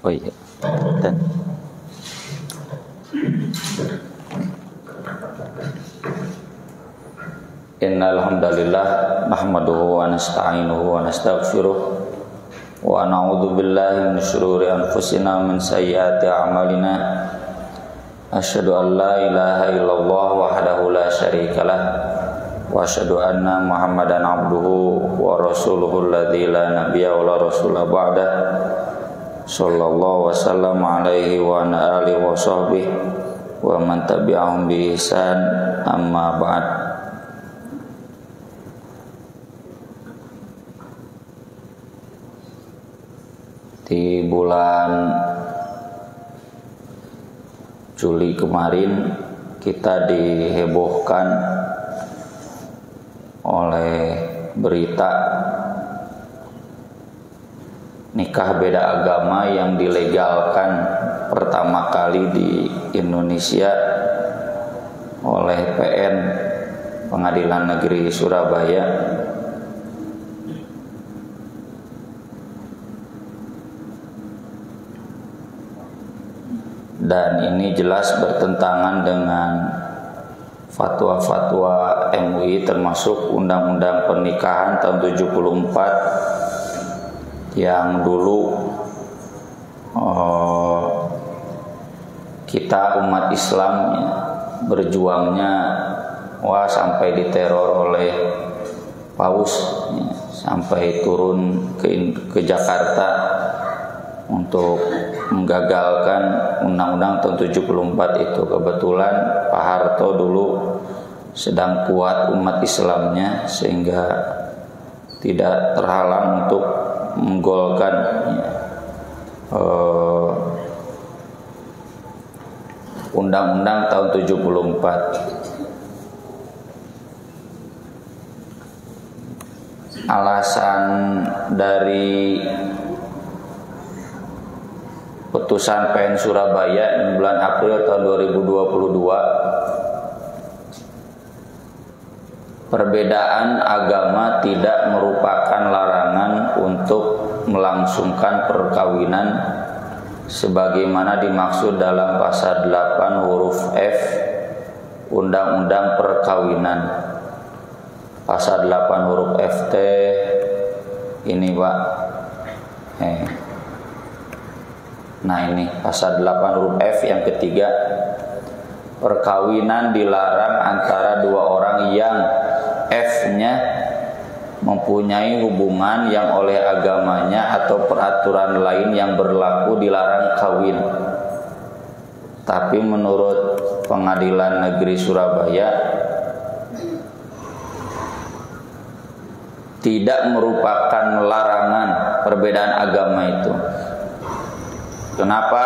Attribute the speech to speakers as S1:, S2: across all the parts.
S1: Oh iya. Dan innal hamdalillah nahmaduhu wa nasta'inuhu wa nastaghfiruh wa na'udzu billahi min shururi anfusina min sayyiati a'malina. Asyhadu an la ilaha illallah wahdahu la syarikalah wa asyhadu anna Muhammadan abduhu wa rasuluhu alladzi la nabiyya wa la rasula ba'da. Sallallahu wasallam alaihi wa ala alihi wa sahbihi wa man tabi'ahum bi ihsan, amma ba'd. Di bulan Juli kemarin kita dihebohkan oleh berita nikah beda agama yang dilegalkan pertama kali di Indonesia oleh PN, Pengadilan Negeri Surabaya. Dan ini jelas bertentangan dengan fatwa-fatwa MUI, termasuk Undang-Undang Pernikahan tahun 74 yang dulu kita umat Islam berjuangnya sampai diteror oleh Paus, sampai turun ke Jakarta untuk menggagalkan Undang-Undang tahun 74 itu. Kebetulan Pak Harto dulu sedang kuat umat Islamnya sehingga tidak terhalang untuk menggolkan Undang-Undang tahun 74. Alasan dari putusan PN Surabaya bulan April tahun 2022, perbedaan agama tidak merupakan larangan untuk melangsungkan perkawinan sebagaimana dimaksud dalam pasal 8 huruf F Undang-Undang Perkawinan. Pasal 8 huruf FT ini, Pak. Nah ini pasal 8 huruf F yang ketiga, perkawinan dilarang antara dua orang yang F-nya mempunyai hubungan yang oleh agamanya atau peraturan lain yang berlaku dilarang kawin. Tapi menurut Pengadilan Negeri Surabaya tidak merupakan larangan perbedaan agama itu. Kenapa?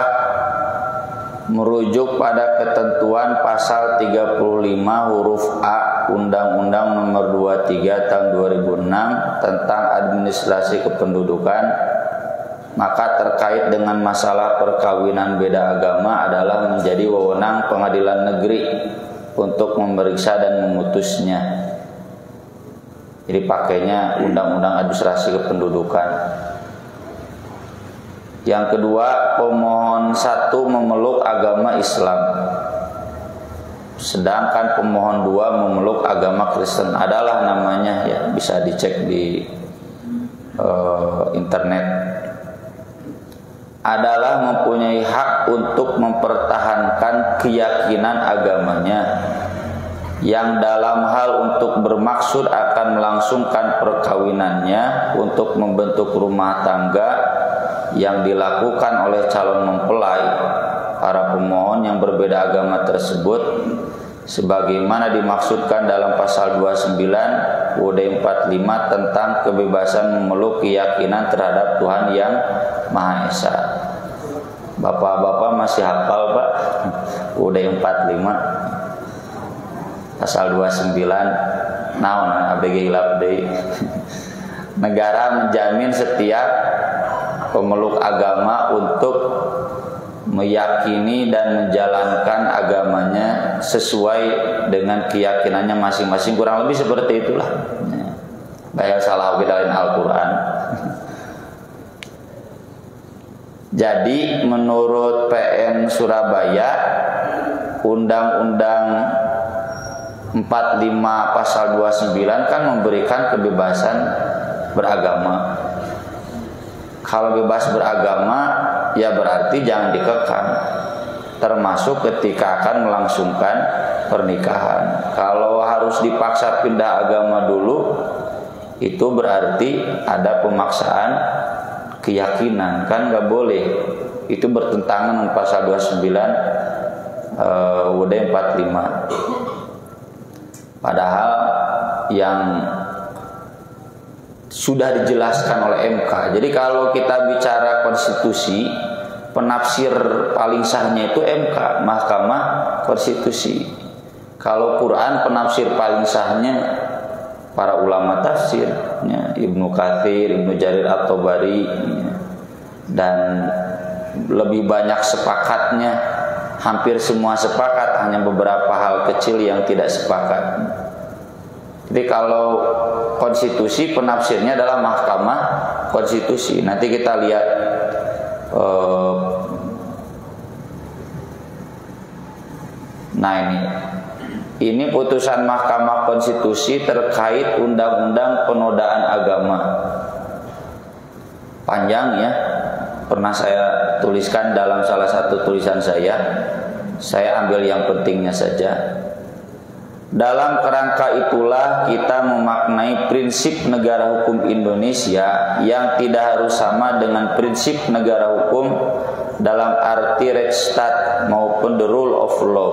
S1: Merujuk pada ketentuan pasal 35 huruf A Undang-Undang Nomor 23 Tahun 2006 tentang Administrasi Kependudukan, maka terkait dengan masalah perkawinan beda agama adalah menjadi wewenang Pengadilan Negeri untuk memeriksa dan memutusnya. Jadi pakainya Undang-Undang Administrasi Kependudukan. Yang kedua, pemohon satu memeluk agama Islam, sedangkan pemohon dua memeluk agama Kristen. Adalah namanya, ya bisa dicek di internet. Adalah mempunyai hak untuk mempertahankan keyakinan agamanya yang dalam hal untuk bermaksud akan melangsungkan perkawinannya untuk membentuk rumah tangga yang dilakukan oleh calon mempelai para pemohon yang berbeda agama tersebut sebagaimana dimaksudkan dalam pasal 29 UUD 45 tentang kebebasan memeluk keyakinan terhadap Tuhan yang Maha Esa. Bapak-bapak masih hafal, Pak? UUD 45 pasal 29 naon ABG hilap deui. Negara menjamin setiap pemeluk agama untuk meyakini dan menjalankan agamanya sesuai dengan keyakinannya masing-masing, kurang lebih seperti itulah. Bayar salah bidalain Al-Quran. Jadi menurut PN Surabaya, Undang-Undang 45 pasal 29 kan memberikan kebebasan beragama. Kalau bebas beragama ya berarti jangan dikekang, termasuk ketika akan melangsungkan pernikahan. Kalau harus dipaksa pindah agama dulu, itu berarti ada pemaksaan keyakinan, kan nggak boleh. Itu bertentangan dengan pasal 29 UUD 45. Padahal yang sudah dijelaskan oleh MK. Jadi kalau kita bicara konstitusi, penafsir paling sahnya itu MK, Mahkamah Konstitusi. Kalau Quran, penafsir paling sahnya para ulama tafsir, ya, Ibnu Katsir, Ibnu Jarir At-Tabari, ya, dan lebih banyak sepakatnya, hampir semua sepakat, hanya beberapa hal kecil yang tidak sepakat. Jadi kalau konstitusi, penafsirnya adalah Mahkamah Konstitusi. Nanti kita lihat nah ini putusan Mahkamah Konstitusi terkait Undang-Undang Penodaan Agama. Panjang ya, pernah saya tuliskan dalam salah satu tulisan saya. Saya ambil yang pentingnya saja. Dalam kerangka itulah kita memaknai prinsip negara hukum Indonesia yang tidak harus sama dengan prinsip negara hukum dalam arti Rechtsstaat maupun the rule of law.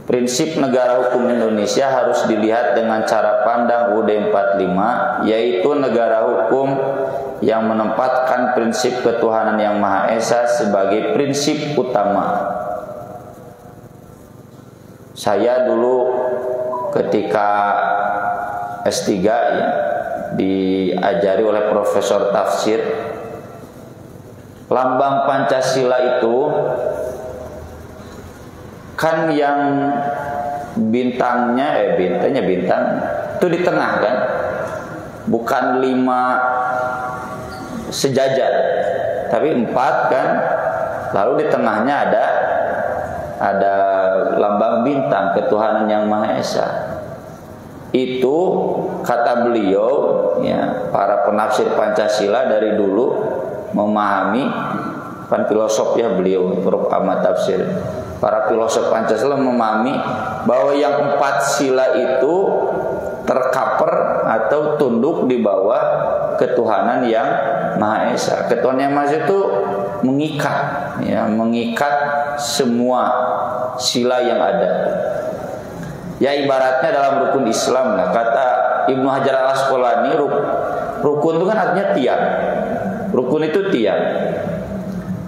S1: Prinsip negara hukum Indonesia harus dilihat dengan cara pandang UUD 45, yaitu negara hukum yang menempatkan prinsip ketuhanan yang Maha Esa sebagai prinsip utama. Saya dulu ketika S3 ya, diajari oleh profesor tafsir, lambang Pancasila itu kan yang bintang itu di tengah kan, bukan 5 sejajar tapi 4 kan, lalu di tengahnya ada lambang bintang ketuhanan yang Maha Esa. Itu kata beliau ya, para penafsir Pancasila dari dulu memahami, kan filosof ya beliau, Prof. Ahmad Tafsir. Para filosof Pancasila memahami bahwa yang 4 sila itu tercover atau tunduk di bawah ketuhanan yang Maha Esa. Ketuhanan yang Maha Esa itu mengikat, ya, mengikat semua sila yang ada. Ya ibaratnya dalam rukun Islam lah, kata Ibnu Hajar Al-Asqalani, rukun itu kan artinya tiang. Rukun itu tiang.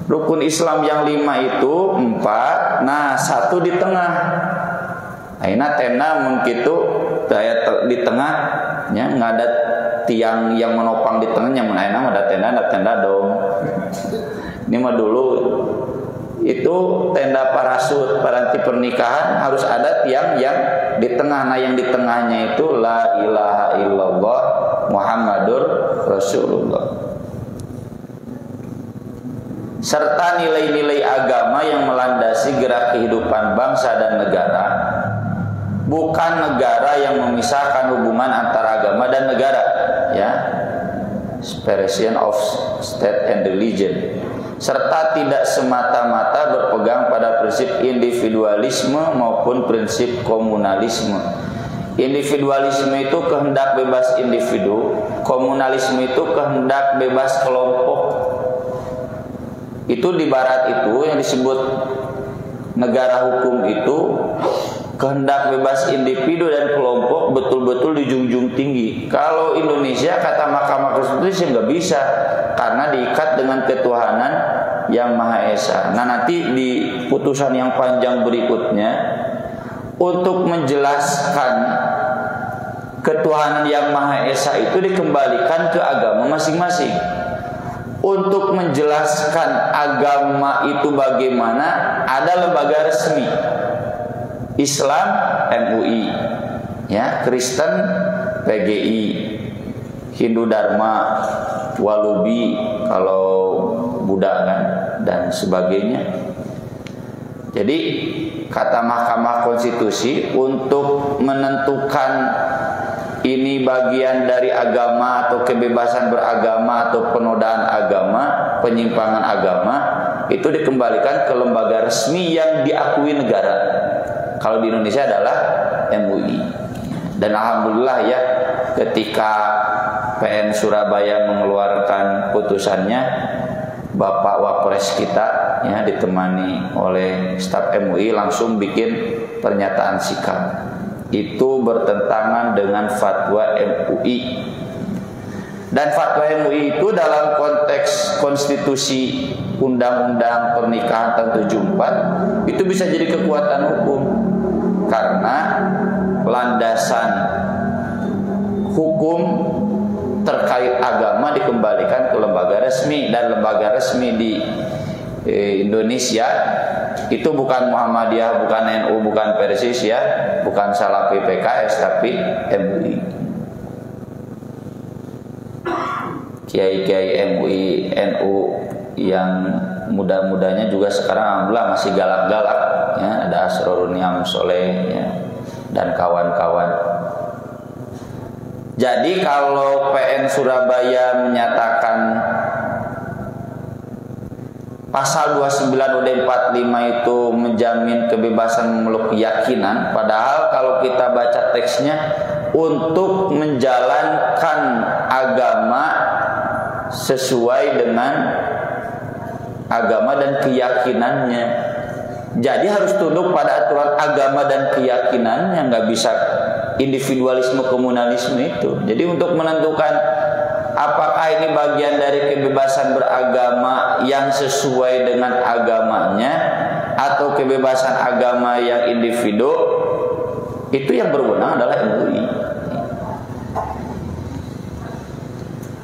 S1: Rukun Islam yang 5 itu 4, nah 1 di tengah. Aina tenda mungkin itu di tengah, ya nggak ada tiang yang menopang di tengahnya. Aina ada tenda dong. Ini mah dulu itu tenda parasut, paranti pernikahan harus ada tiang yang di tengah. Nah yang di tengahnya itu la ilaha illallah Muhammadur Rasulullah, serta nilai-nilai agama yang melandasi gerak kehidupan bangsa dan negara, bukan negara yang memisahkan hubungan antara agama dan negara, ya, separation of state and religion, serta tidak semata-mata berpegang pada prinsip individualisme maupun prinsip komunalisme. Individualisme itu kehendak bebas individu, komunalisme itu kehendak bebas kelompok. Itu di barat itu yang disebut negara hukum itu kehendak bebas individu dan kelompok betul-betul dijunjung tinggi. Kalau Indonesia kata Mahkamah Konstitusi nggak bisa, karena diikat dengan ketuhanan yang Maha Esa. Nah nanti di putusan yang panjang berikutnya untuk menjelaskan ketuhanan yang Maha Esa itu dikembalikan ke agama masing-masing. Untuk menjelaskan agama itu bagaimana, ada lembaga resmi. Islam MUI, ya, Kristen PGI, Hindu Dharma Walubi kalau perbudakan dan sebagainya. Jadi kata Mahkamah Konstitusi, untuk menentukan ini bagian dari agama atau kebebasan beragama atau penodaan agama, penyimpangan agama, itu dikembalikan ke lembaga resmi yang diakui negara. Kalau di Indonesia adalah MUI. Dan alhamdulillah ya, ketika PN Surabaya mengeluarkan putusannya, Bapak Wapres kita ya ditemani oleh staf MUI langsung bikin pernyataan sikap. Itu bertentangan dengan fatwa MUI. Dan fatwa MUI itu dalam konteks konstitusi Undang-Undang Pernikahan tahun 74 itu bisa jadi kekuatan hukum, karena landasan hukum terkait agama dikembalikan ke lembaga resmi, dan lembaga resmi di Indonesia itu bukan Muhammadiyah, bukan NU, bukan Persis ya, bukan Salafi PKS, tapi MUI. Kiai-kiai MUI, NU yang muda-mudanya juga sekarang alhamdulillah masih galak-galak ya, ada Asrorun Niam Soleh ya, dan kawan-kawan. Jadi kalau PN Surabaya menyatakan pasal 29 UUD 45 itu menjamin kebebasan memeluk keyakinan, padahal kalau kita baca teksnya, untuk menjalankan agama sesuai dengan agama dan keyakinannya. Jadi harus tunduk pada aturan agama dan keyakinannya, nggak bisa individualisme komunalisme itu. Jadi untuk menentukan apakah ini bagian dari kebebasan beragama yang sesuai dengan agamanya atau kebebasan agama yang individu, itu yang berwenang adalah MUI.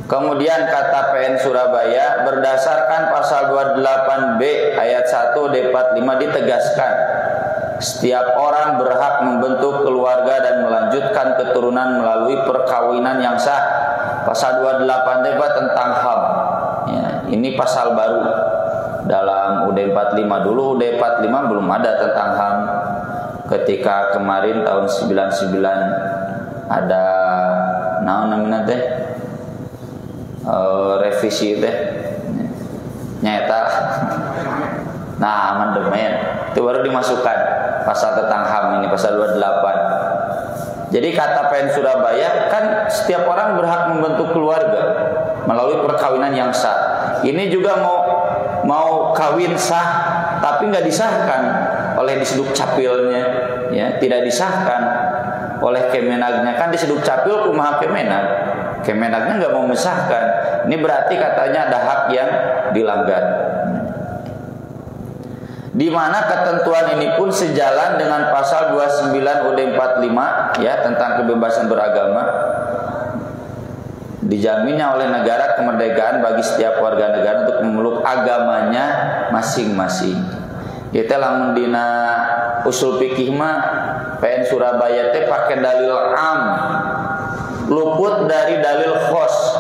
S1: Kemudian kata PN Surabaya, berdasarkan pasal 28B ayat 1 D45 ditegaskan, setiap orang berhak membentuk keluarga dan melanjutkan keturunan melalui perkawinan yang sah. Pasal 28D tentang HAM ya, ini pasal baru dalam UUD 45. Dulu UUD 45 belum ada tentang HAM. Ketika kemarin tahun 99 ada namanya teh revisi teh nyata nah amandemen itu baru dimasukkan pasal tentang HAM ini, pasal 28. Jadi kata PN Surabaya kan setiap orang berhak membentuk keluarga melalui perkawinan yang sah. Ini juga mau kawin sah tapi nggak disahkan oleh Disduk Capilnya ya, tidak disahkan oleh Kemenagnya. Kan Disduk Capil kumaha Kemenag, Kemenagnya nggak mau mesahkan. Ini berarti katanya ada hak yang dilanggar, di mana ketentuan ini pun sejalan dengan pasal 29 UUD 45 ya, tentang kebebasan beragama. Dijaminnya oleh negara kemerdekaan bagi setiap warga negara untuk memeluk agamanya masing-masing. Kita lamun dina usul fikih mah PN Surabaya teh pakai dalil am, luput dari dalil khos.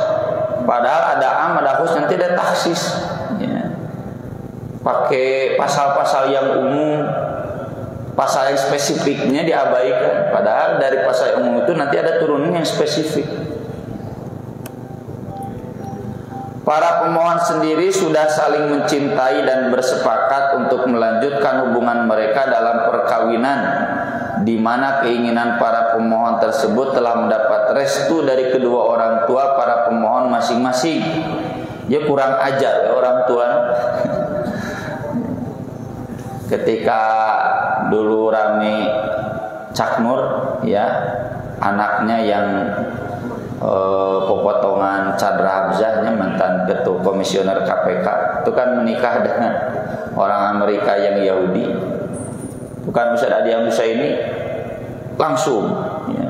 S1: Padahal ada am, ada khos, nanti ada taksis ya. Pakai pasal-pasal yang umum, pasal yang spesifiknya diabaikan. Padahal dari pasal yang umum itu nanti ada turunan yang spesifik. Para pemohon sendiri sudah saling mencintai dan bersepakat untuk melanjutkan hubungan mereka dalam perkawinan, di mana keinginan para pemohon tersebut telah mendapat restu dari kedua orang tua para pemohon masing-masing. Ya kurang ajar ya orang tua. Ketika dulu rame Cak Nur ya, anaknya yang pepotongan Chandra Hamzahnya, mantan ketua komisioner KPK, itu kan menikah dengan orang Amerika yang Yahudi. Bukan Ustaz Adi Amdusa ini langsung ya.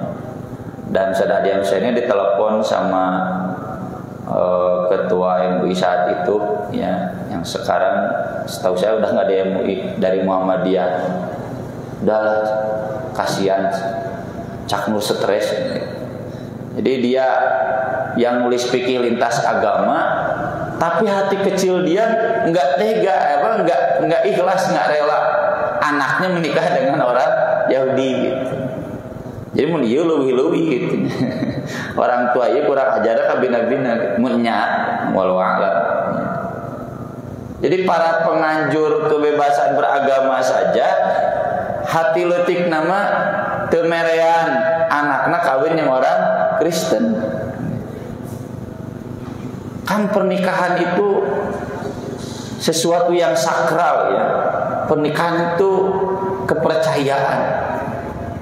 S1: Dan Ustaz Adi Amdusa ini ditelepon sama ketua MUI saat itu ya, yang sekarang setahu saya udah nggak di MUI, dari Muhammadiyah. Udahlah, kasihan Cak Nur stres. Jadi dia yang nulis fikih lintas agama, tapi hati kecil dia nggak tega, nggak ikhlas, nggak rela anaknya menikah dengan orang Yahudi gitu. Jadi mun ieu leuwih-leuwih gitu. Orang tua ieu kurang ajar ka bina-bina mun nya walau a'lam. Jadi para penganjur kebebasan beragama saja hati leutik nama teu merean anakna kawin yang orang Kristen. Kan pernikahan itu sesuatu yang sakral ya. Pernikahan itu kepercayaan,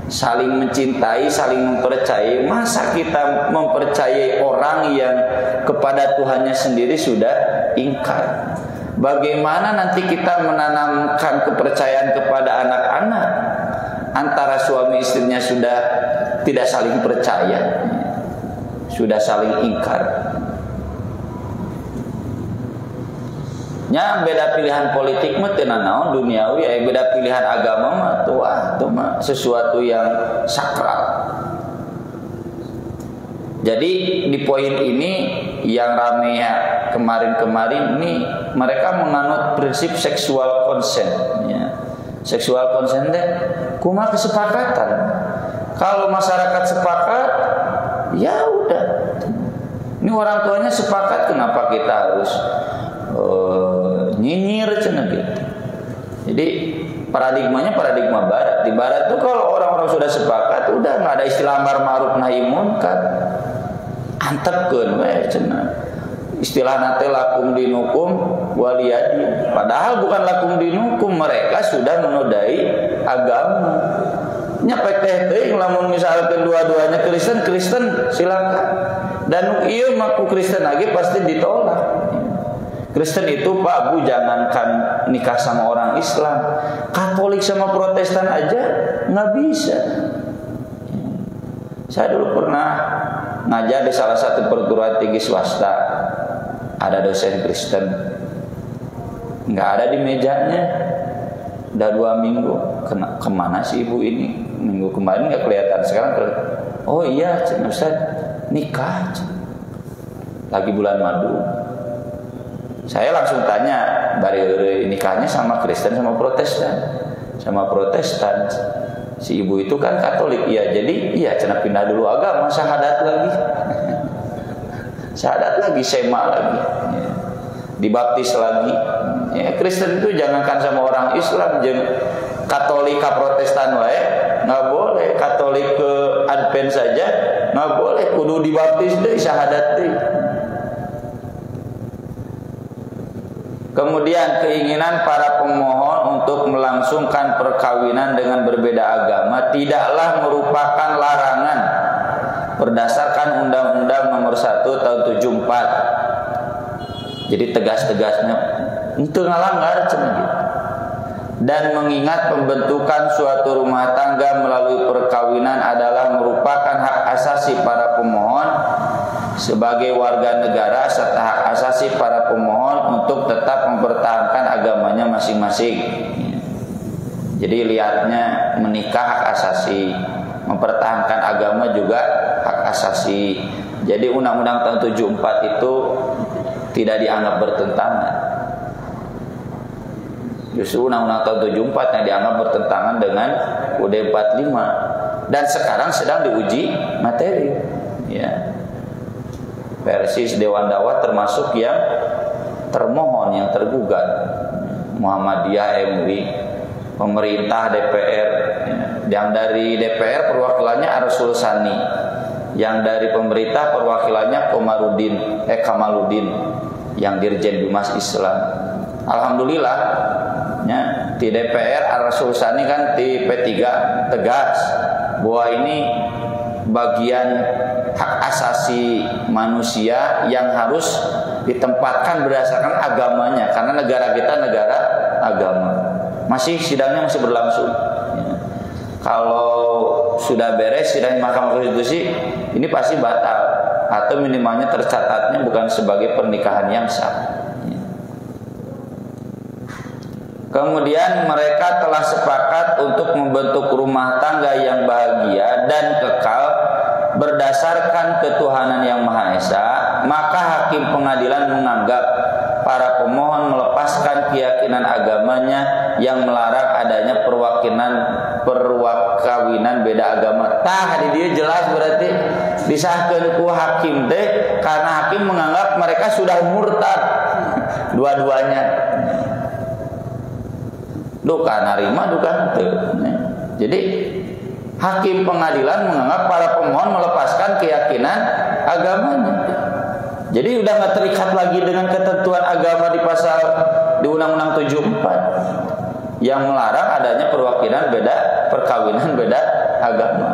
S1: saling mencintai, saling mempercayai. Masa kita mempercayai orang yang kepada Tuhannya sendiri sudah ingkar? Bagaimana nanti kita menanamkan kepercayaan kepada anak-anak? Antara suami istrinya sudah tidak saling percaya, sudah saling ingkar. Nya beda pilihan politik mah teu naon duniawi, beda pilihan agama mah tuh mah sesuatu yang sakral. Jadi di poin ini yang rame ya kemarin-kemarin ini mereka menganut prinsip seksual consent ya. Seksual consent teh kumaha kesepakatan. Kalau masyarakat sepakat ya udah. Ini orang tuanya sepakat, kenapa kita harus nyinyir cenah gitu. Jadi paradigmanya paradigma barat. Di barat tuh kalau orang-orang sudah sepakat udah nggak ada istilah amar ma'ruf nahi munkar. Antepkeun we cenah. Istilah nate lakum dinukum waliyadi. Padahal bukan lakum dinukum, mereka sudah menodai agama. Nyapek teh teuing lamun misalkan dua-duanya Kristen silakan. Dan ieu maku Kristen lagi pasti ditolak. Kristen itu Pak Bu jangankan nikah sama orang Islam, Katolik sama Protestan aja nggak bisa. Saya dulu pernah ngajar di salah satu perguruan tinggi swasta, ada dosen Kristen, nggak ada di mejanya, udah 2 minggu. Kemana sih ibu ini? Minggu kemarin nggak kelihatan, sekarang kelihatan. Oh iya, Ustaz nikah, lagi bulan madu. Saya langsung tanya, bari nikahnya sama Kristen sama Protestan? Sama Protestan. Si ibu itu kan Katolik, iya. Jadi iya cenah pindah dulu agama, syahadat lagi. Syahadat lagi, sema lagi. Ya. Dibaptis lagi. Ya, Kristen itu jangankan sama orang Islam, jeung Katolik ke Protestan wae nggak boleh. Katolik ke Advent saja nggak boleh, kudu dibaptis deui, syahadat deui. Kemudian keinginan para pemohon untuk melangsungkan perkawinan dengan berbeda agama tidaklah merupakan larangan berdasarkan Undang-Undang Nomor 1 Tahun 74. Jadi tegas-tegasnya itu ngalanggar cenah gitu. Dan mengingat pembentukan suatu rumah tangga melalui perkawinan adalah merupakan hak asasi para pemohon sebagai warga negara serta hak asasi para pemohon untuk tetap mempertahankan agamanya masing-masing. Jadi lihatnya menikah hak asasi, mempertahankan agama juga hak asasi. Jadi Undang-Undang tahun 74 itu tidak dianggap bertentangan. Justru Undang-Undang tahun 74 yang dianggap bertentangan dengan UUD 45 dan sekarang sedang diuji materi. Ya. Versi Dewan Dakwah termasuk yang termohon, yang tergugat, Muhammadiyah, MUI, pemerintah, DPR. Yang dari DPR perwakilannya Arsul Sani, yang dari pemerintah perwakilannya Kamaludin, yang Dirjen Bimas Islam. Alhamdulillah, ya, di DPR Arsul Sani kan di P3 tegas bahwa ini bagian hak asasi manusia yang harus ditempatkan berdasarkan agamanya, karena negara kita negara agama. Sidangnya masih berlangsung ya. Kalau sudah beres sidang Mahkamah Konstitusi, ini pasti batal atau minimalnya tercatatnya bukan sebagai pernikahan yang sah ya. Kemudian mereka telah sepakat untuk membentuk rumah tangga yang bahagia dan kekal berdasarkan ketuhanan yang Maha Esa. Maka hakim pengadilan menganggap para pemohon melepaskan keyakinan agamanya yang melarang adanya perkawinan beda agama. Tah di dia jelas berarti disahkeun ku hakim teh karena hakim menganggap mereka sudah murtad dua-duanya. Duka narima duka henteu. Jadi hakim pengadilan menganggap para pemohon melepaskan keyakinan agamanya. Jadi udah nggak terikat lagi dengan ketentuan agama di Undang-Undang 74 yang melarang adanya perkawinan beda agama.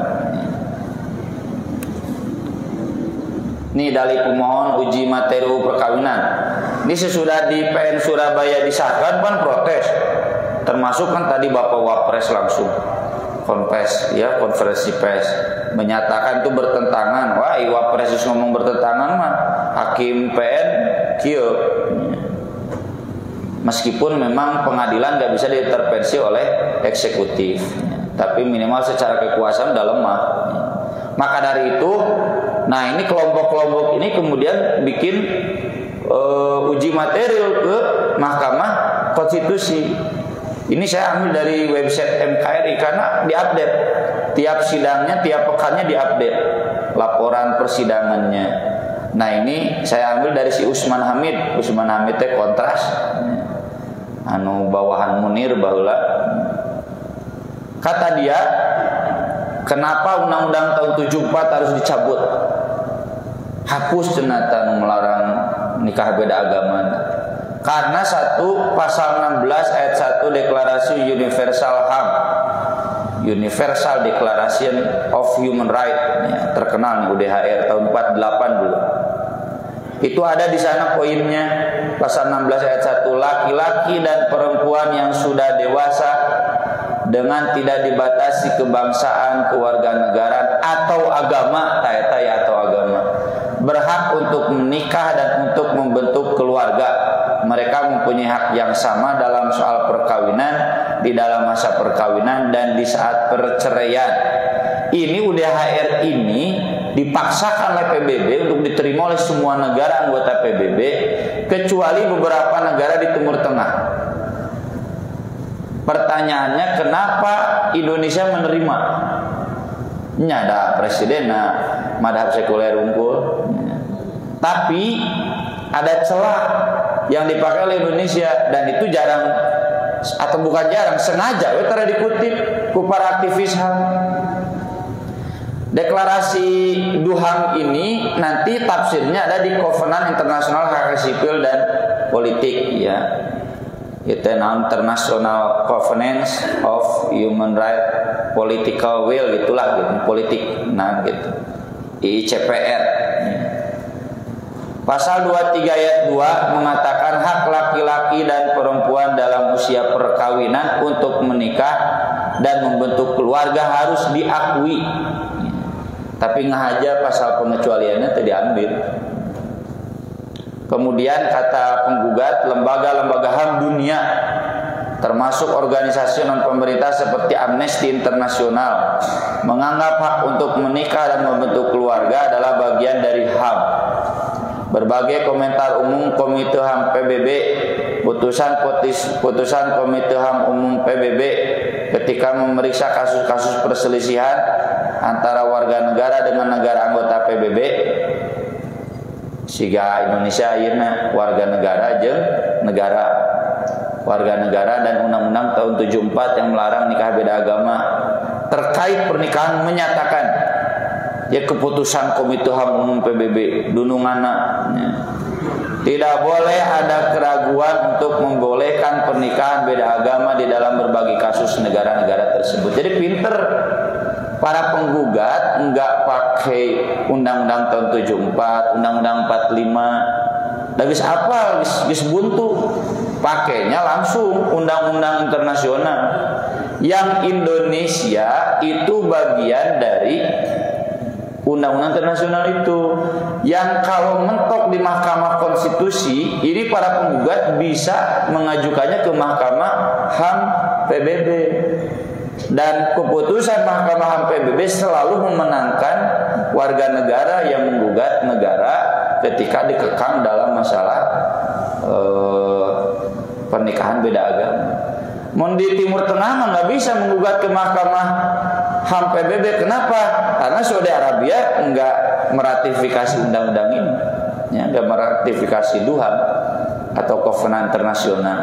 S1: Ini dalil pemohon uji materi perkawinan. Ini sesudah di PN Surabaya disahkan kan protes. Termasuk kan tadi Bapak Wapres langsung konferensi pers menyatakan itu bertentangan. Wah, Wapres ngomong bertentangan mah hakim PN kieu. Meskipun memang pengadilan nggak bisa diintervensi oleh eksekutif, tapi minimal secara kekuasaan udah lemah. Maka dari itu, nah ini kelompok-kelompok ini kemudian bikin uji material ke Mahkamah Konstitusi. Ini saya ambil dari website MKRI karena diupdate tiap sidangnya, tiap pekannya diupdate laporan persidangannya. Nah ini saya ambil dari si Usman Hamid teh Kontras, anu bawahan Munir baheula. Kata dia, kenapa undang-undang tahun 74 harus dicabut? Hapus cenah melarang nikah beda agama. Karena pasal 16 ayat 1 Deklarasi Universal HAM, Universal Declaration of Human Rights, ya, terkenal nih UDHR tahun 48 dulu. Itu ada di sana poinnya, pasal 16 ayat 1, laki-laki dan perempuan yang sudah dewasa dengan tidak dibatasi kebangsaan, kewarganegaraan atau agama, atau agama, berhak untuk menikah dan untuk membentuk keluarga. Mereka mempunyai hak yang sama dalam soal perkawinan, di dalam masa perkawinan dan di saat perceraian. Ini UDHR ini dipaksakan oleh PBB untuk diterima oleh semua negara anggota PBB kecuali beberapa negara di Timur Tengah. Pertanyaannya, kenapa Indonesia menerima? Nyada presidenna madhab sekuler unggul. Tapi ada celah yang dipakai oleh Indonesia dan itu jarang atau bukan jarang, sengaja tara dikutip ku para aktivis HAM. Deklarasi Duham ini nanti tafsirnya ada di Covenant Internasional Hak Sipil dan Politik, ya. Itu International Covenant of Human Rights Political Will, gitulah gitu, politik, nah gitu. ICPR. Pasal 23 ayat 2 mengatakan hak laki-laki dan perempuan dalam usia perkawinan untuk menikah dan membentuk keluarga harus diakui. Tapi ngahaja pasal pengecualiannya tidak diambil. Kemudian kata penggugat, lembaga-lembaga HAM dunia termasuk organisasi non pemerintah seperti Amnesty International menganggap hak untuk menikah dan membentuk keluarga adalah bagian dari HAM. Berbagai komentar umum Komite HAM PBB, putusan Komite HAM Umum PBB ketika memeriksa kasus-kasus perselisihan antara warga negara dengan negara anggota PBB, siga Indonesia ayeuna warga negara jeung negara warga negara dan undang-undang tahun 74 yang melarang nikah beda agama terkait pernikahan menyatakan ya keputusan Komite HAM Umum PBB dununganna tidak boleh ada keraguan untuk membolehkan pernikahan beda agama di dalam berbagai kasus negara-negara tersebut. Jadi pinter para penggugat enggak pakai undang-undang tahun 74, undang-undang 45. Geus apa? Geus buntu. Pakainya langsung undang-undang internasional. Yang Indonesia itu bagian dari undang-undang internasional itu, yang kalau mentok di Mahkamah Konstitusi, ini para penggugat bisa mengajukannya ke Mahkamah HAM PBB. Dan keputusan Mahkamah HAM PBB selalu memenangkan warga negara yang menggugat negara ketika dikekang dalam masalah pernikahan beda agama. Mau di Timur Tengah mah nggak bisa menggugat ke Mahkamah HAM PBB. Kenapa? Karena Saudi Arabia nggak meratifikasi undang-undang ini, ya, nggak meratifikasi DUHAM atau Kovenan Internasional.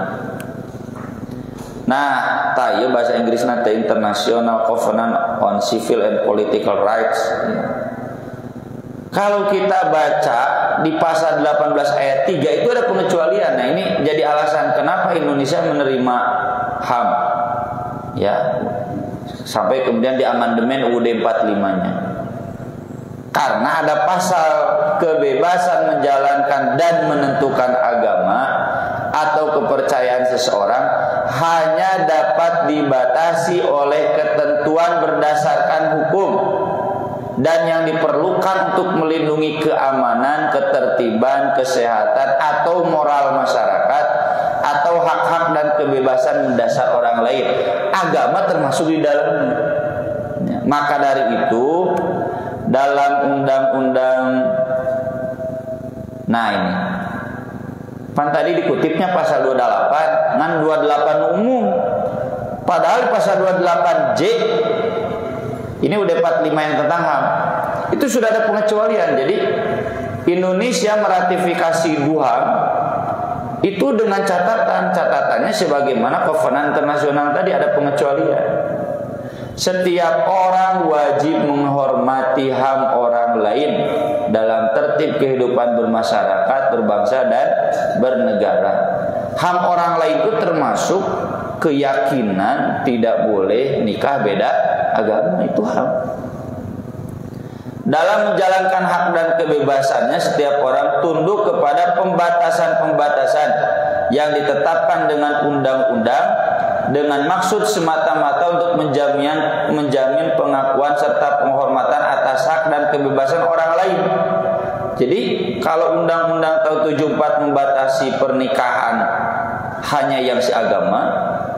S1: Nah, tayo bahasa Inggris nanti International Covenant on Civil and Political Rights. Kalau kita baca di pasal 18 ayat 3 itu ada pengecualian. Nah, ini jadi alasan kenapa Indonesia menerima HAM. Ya. Sampai kemudian di amandemen UUD 45-nya. Karena ada pasal kebebasan menjalankan dan menentukan agama atau kepercayaan seseorang hanya dapat dibatasi oleh ketentuan berdasarkan hukum dan yang diperlukan untuk melindungi keamanan, ketertiban, kesehatan atau moral masyarakat atau hak-hak dan kebebasan mendasar orang lain. Agama termasuk di dalamnya. Ya, maka dari itu dalam undang-undang, nah ini pan tadi dikutipnya pasal 28 ngan 28 umum, padahal pasal 28J ini udah 45 yang tentang HAM itu sudah ada pengecualian. Jadi Indonesia meratifikasi DUHAM itu dengan catatannya sebagaimana Kovenan Internasional tadi ada pengecualian. Setiap orang wajib menghormati HAM orang lain dalam tertib kehidupan bermasyarakat, berbangsa dan bernegara. HAM orang lain itu termasuk keyakinan tidak boleh nikah beda agama, itu HAM. Dalam menjalankan hak dan kebebasannya, setiap orang tunduk kepada pembatasan-pembatasan yang ditetapkan dengan undang-undang dengan maksud semata-mata untuk menjamin pengakuan serta penghormatan atas hak dan kebebasan orang lain. Jadi kalau Undang-Undang tahun 74 membatasi pernikahan hanya yang seagama,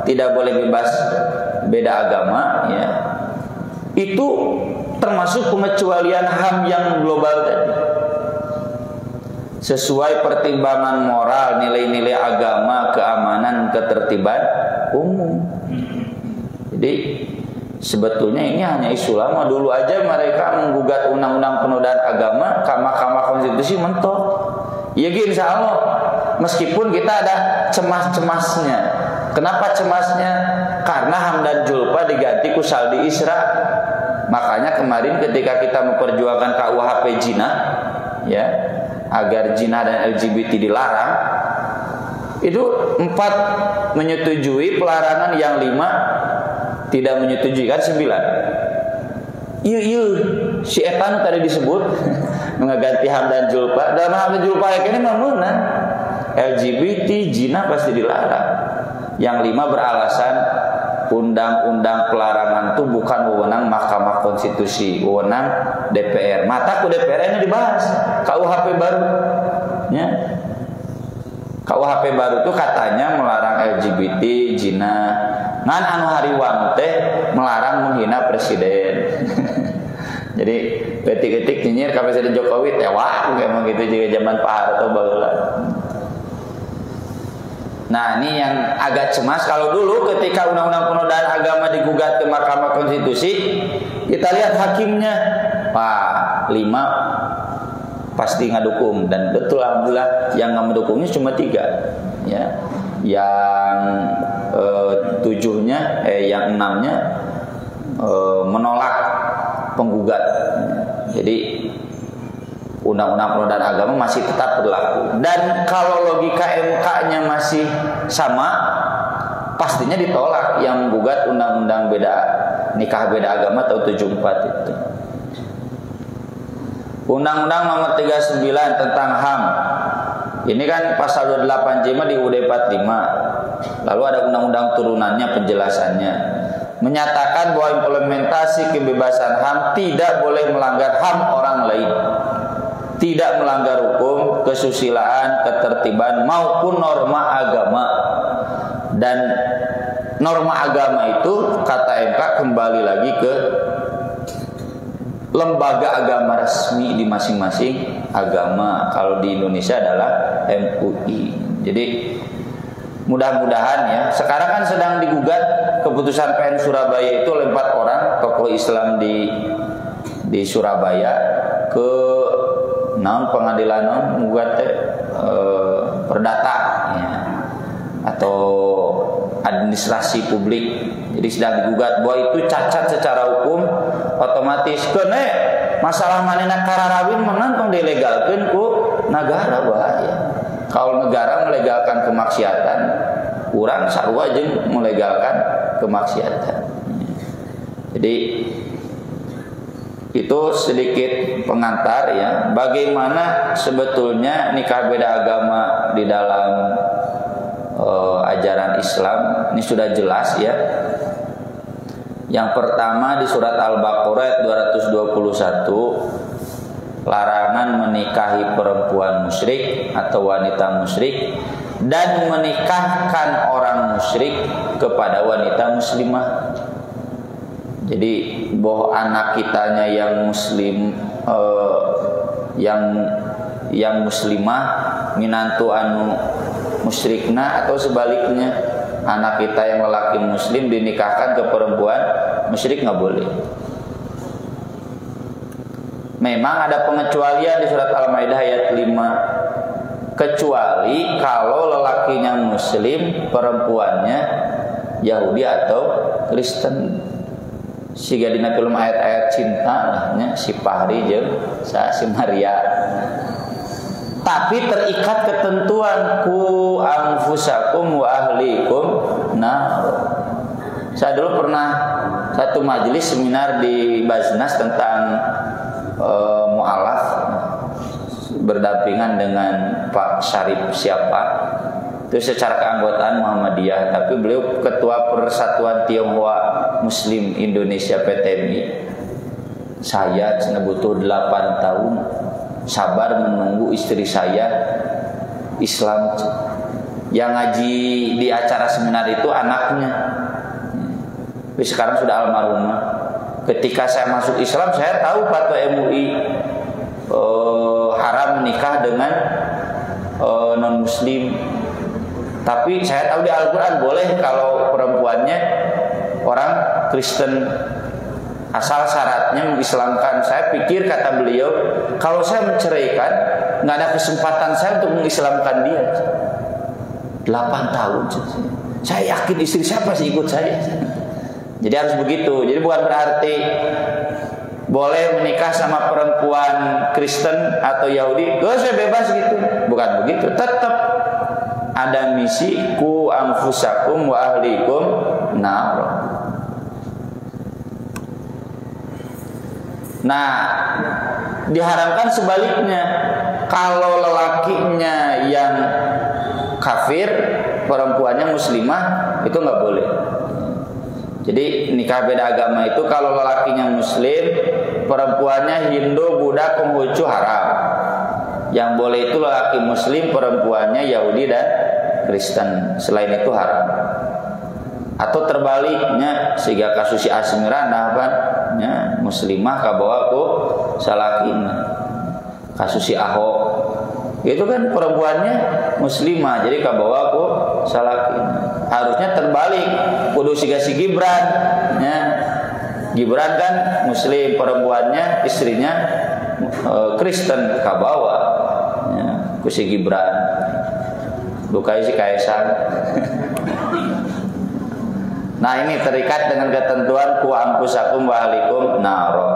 S1: tidak boleh bebas beda agama, ya, itu termasuk pengecualian HAM yang global tadi. Sesuai pertimbangan moral, nilai-nilai agama, keamanan, ketertiban umum. Jadi sebetulnya ini hanya isu lama. Dulu aja mereka menggugat undang-undang penodaan agama ke Mahkamah Konstitusi mentok. Ya gini, insya Allah meskipun kita ada cemas-cemasnya. Kenapa cemasnya? Karena HAM dan Julpa diganti ku Saldi Isra. Makanya kemarin ketika kita memperjuangkan KUHP Zina, ya, agar zina dan LGBT dilarang, itu 4 menyetujui pelarangan, yang 5 tidak menyetujui, kan 9. Iya, si etan tadi disebut mengganti HAM dan Julpa. Dalam HAM dan Julpa ini mana LGBT zina pasti dilarang. Yang 5 beralasan undang-undang pelarangan itu bukan wewenang Mahkamah Konstitusi, wewenang DPR. Mata ku DPR ini dibahas KUHP baru, ya. KUHP baru itu katanya melarang LGBT, zina, ngan anu hariwang teh melarang menghina presiden. Jadi ketik-ketik nyinyir ka Presiden Jokowi tewak kayak gitu juga zaman Pak Harto baheula. Nah, ini yang agak cemas. Kalau dulu ketika undang-undang penodaan agama digugat ke Mahkamah Konstitusi, kita lihat hakimnya, Pak 5 pasti ngadukung, dan betul alhamdulillah yang nggak mendukungnya cuma 3, ya. Yang 7-nya, yang 6-nya menolak penggugat. Jadi undang-undang penodaan agama masih tetap berlaku. Dan kalau logika MK-nya masih sama, pastinya ditolak yang menggugat undang-undang nikah beda agama tahun 74 itu. Undang-Undang nomor 39 tentang HAM. Ini kan pasal 28J di UUD 45. Lalu ada undang-undang turunannya, penjelasannya. Menyatakan bahwa implementasi kebebasan HAM tidak boleh melanggar HAM orang lain, tidak melanggar hukum, kesusilaan, ketertiban maupun norma agama. Dan norma agama itu kata MK kembali lagi ke lembaga agama resmi di masing-masing agama. Kalau di Indonesia adalah MUI.
S2: Jadi mudah-mudahan ya. Sekarang kan sedang digugat keputusan PN Surabaya itu oleh 4 orang tokoh Islam di Surabaya ke pengadilan menggugat perdata ya, atau administrasi publik. Jadi sedang digugat bahwa itu cacat secara hukum, otomatis kene masalah manehna kararawin menantang dilegalkeun ku negara bahaya. Kalau negara melegalkan kemaksiatan, urang sarua jeung melegalkan kemaksiatan. Jadi itu sedikit pengantar ya, bagaimana sebetulnya nikah beda agama di dalam ajaran Islam. Ini sudah jelas ya. Yang pertama di surat Al-Baqarah 221, larangan menikahi perempuan musyrik atau wanita musyrik dan menikahkan orang musyrik kepada wanita muslimah. Jadi bahwa anak kitanya yang muslim yang muslimah minantu anu musyrikna, atau sebaliknya anak kita yang lelaki muslim dinikahkan ke perempuan musyrik, nggak boleh. Memang ada pengecualian di surat Al-Maidah ayat 5, kecuali kalau lelakinya muslim, perempuannya Yahudi atau Kristen. Siga dina film ayat-ayat cinta lahnya si Fahri jeung si Maria. Tapi terikat ketentuan ku anfusakum wa ahlikum. Nah, saya dulu pernah satu majelis seminar di Baznas tentang mu'alaf berdampingan dengan Pak Syarif siapa. Itu secara keanggotaan Muhammadiyah, tapi beliau ketua Persatuan Tionghoa Muslim Indonesia PTMI. Saya butuh 8 tahun sabar menunggu istri saya Islam. Yang ngaji di acara seminar itu anaknya, tapi sekarang sudah almarhumah. Ketika saya masuk Islam, saya tahu fatwa MUI haram menikah dengan non muslim. Tapi saya tahu di Al-Quran boleh kalau perempuannya orang Kristen, asal syaratnya mengislamkan. Saya pikir, kata beliau, kalau saya menceraikan, nggak ada kesempatan saya untuk mengislamkan dia. 8 tahun. Saya yakin istri saya pasti ikut saya. Jadi harus begitu. Jadi bukan berarti boleh menikah sama perempuan Kristen atau Yahudi, saya bebas gitu. Bukan begitu. Tetap ada misi ku anfusakum wa ahlikum nar. Nah, diharamkan sebaliknya. Kalau lelakinya yang kafir, perempuannya muslimah, itu nggak boleh. Jadi nikah beda agama itu kalau lelakinya muslim, perempuannya Hindu, Buddha, Konghucu haram. Yang boleh itu lelaki muslim, perempuannya Yahudi dan Kristen. Selain itu haram. Atau terbaliknya, sehingga kasus si Asmiranda kan, ya, muslimah kabawa ku salakina. Kasus si Ahok, itu kan perempuannya muslimah, jadi kabawa ku salakina. Harusnya terbalik, kudu siga si Gibran, ya. Gibran kan muslim, perempuannya istrinya Kristen, kabawa, ya, ku si Gibran. Bukai si Kaisang. Nah, ini terikat dengan ketentuan ku anfusakum wa ahlikum naro.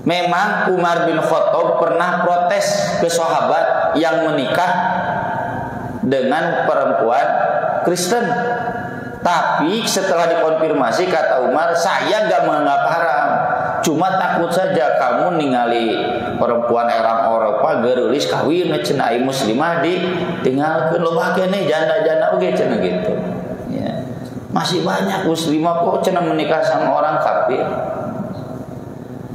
S2: Memang Umar bin Khattab pernah protes ke sahabat yang menikah dengan perempuan Kristen. Tapi setelah dikonfirmasi, kata Umar, saya gak menganggap haram, cuma takut saja kamu ningali perempuan orang Eropa gerulis kawin cenah muslimah ditinggalkeun loba keneh janda-janda oge cenah gitu. Ya. Masih banyak muslimah kok cenah menikah sama orang kafir.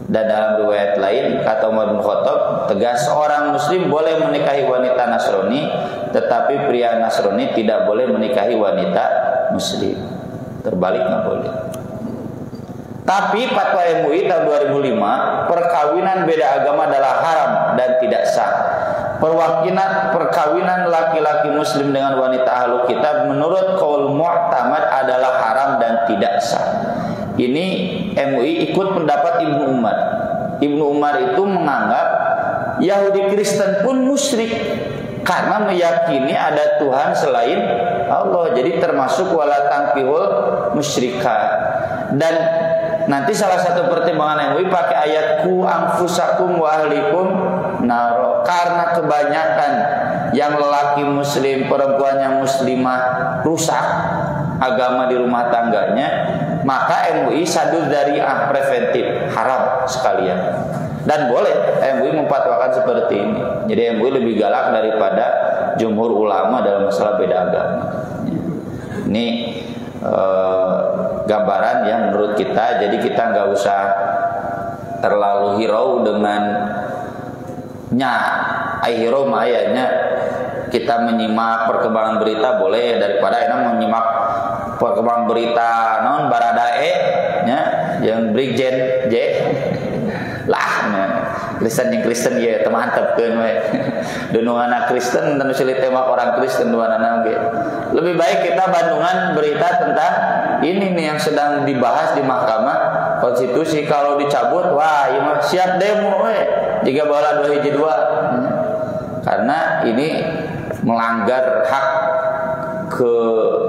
S2: Dan dalam riwayat lain kata Umar bin Khattab tegas, seorang muslim boleh menikahi wanita Nasrani, tetapi pria Nasrani tidak boleh menikahi wanita muslim. Terbalik nggak boleh. Tapi fatwa MUI tahun 2005, perkawinan beda agama adalah haram
S1: dan tidak sah. Perkawinan laki-laki muslim dengan wanita ahlu kitab menurut qaul mu'tamad adalah haram dan tidak sah. Ini MUI ikut pendapat Ibnu Umar. Ibnu Umar itu menganggap Yahudi Kristen pun musyrik karena meyakini ada Tuhan selain Allah. Jadi termasuk wala tankihul musyrika. Dan nanti salah satu pertimbangan MUI pakai ayat ku anfusakum wa ahlikum naro, karena kebanyakan yang lelaki muslim, perempuan yang muslimah rusak agama di rumah tangganya, maka MUI sadud dzari'ah, preventif, haram sekalian. Dan boleh MUI memfatwakan seperti ini. Jadi MUI lebih galak daripada jumhur ulama dalam masalah beda agama. Ini gambaran yang menurut kita. Jadi kita nggak usah terlalu hirau dengan hirau ayatnya. Kita menyimak perkembangan berita boleh, daripada enak menyimak perkembangan berita non Baradae nya yang Brigjen J lah Kristen ya teman tepkeun we dunungan Kristen dan sulit tembak orang Kristen duanana ge. Lebih baik kita bandungan berita tentang ini nih yang sedang dibahas di Mahkamah Konstitusi. Kalau dicabut, wah ya siap demo we jika bala 2 karena ini melanggar hak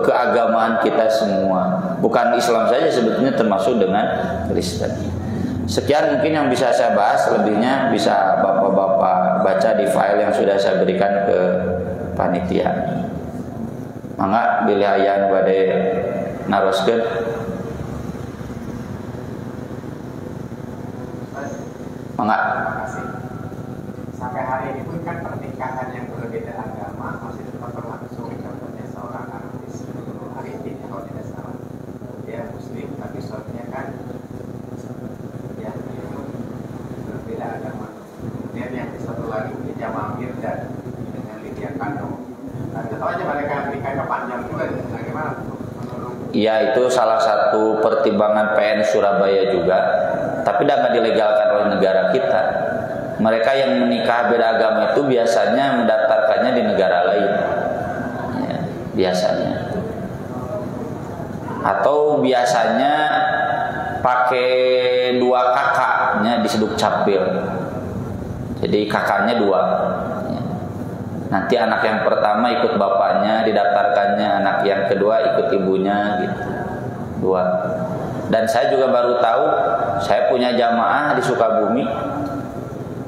S1: keagamaan kita semua. Bukan Islam saja sebetulnya, termasuk dengan Kristen. Sekian mungkin yang bisa saya bahas, lebihnya bisa bapak-bapak baca di file yang sudah saya berikan ke panitia. Mangga bilih ayan bade naroskeun. Mangga.
S3: Sampai hari ini pun kan pernikahan yang berbeda agama masih tetap berlangsung. Contohnya seorang artis hari ini kalau tidak salah, dia muslim tapi suaminya kan ya berbeda agama. Kemudian yang satu lagi ini Jamal Mirdad dengan Lydia Kano. Nah, tahu aja mereka nikahnya panjang juga. Bagaimana?
S1: Iya, itu salah satu pertimbangan PN Surabaya juga, tapi tidak dilegalkan oleh negara kita. Mereka yang menikah beda agama itu biasanya mendaftarkannya di negara lain, ya, biasanya. Atau biasanya pakai 2 kakaknya disebut capil. Jadi kakaknya 2. Ya. Nanti anak yang pertama ikut bapaknya didaftarkannya, anak yang kedua ikut ibunya gitu. 2. Dan saya juga baru tahu, saya punya jamaah di Sukabumi.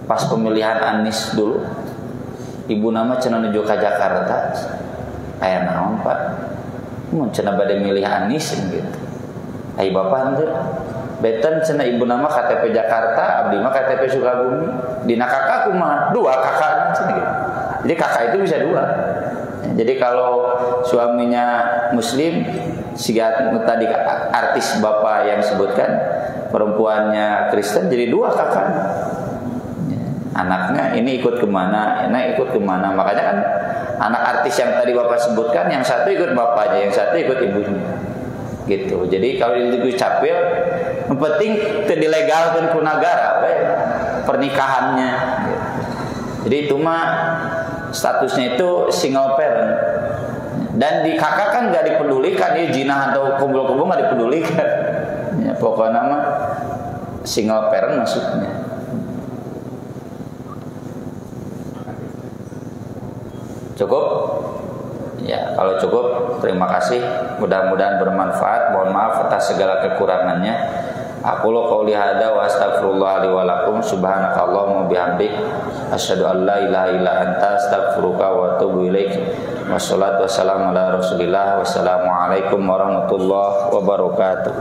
S1: Pas pemilihan Anies dulu, ibu nama cenah nuju ka Jakarta. Aya naon, Pak? Mun cenah bade milih Anies gitu. Ai bapak henteu. Beten cenah ibu nama KTP Jakarta, abdi mah KTP Sukabumi. Dina kakak kumaha? 2 kakak cenah gitu. Jadi kakak itu bisa 2. Jadi kalau suaminya muslim, siga tadi artis bapak yang sebutkan, perempuannya Kristen, jadi 2 kakak. Anaknya ini ikut kemana, ini ikut kemana. Makanya kan anak artis yang tadi bapak sebutkan, yang satu ikut bapaknya, yang satu ikut ibunya, gitu. Jadi kalau itu capil, yang penting dilegalkan ku negara, pernikahannya. Jadi itu mah statusnya itu single parent. Dan di kakak kan nggak dipedulikan, ya jinah atau kumpul-kumpul nggak dipedulikan. Ya, pokoknya mah single parent maksudnya. Cukup? Ya, kalau cukup terima kasih. Mudah-mudahan bermanfaat. Mohon maaf atas segala kekurangannya. Aqulu qouli hadza wa astaghfirullah li wa lakum. Subhanakallahumma bihamdik asyhadu an la ilaha illa anta astaghfiruka wa atubu ilaik. Wassalatu wassalamu ala Rasulillah. Wassalamualaikum warahmatullahi wabarakatuh.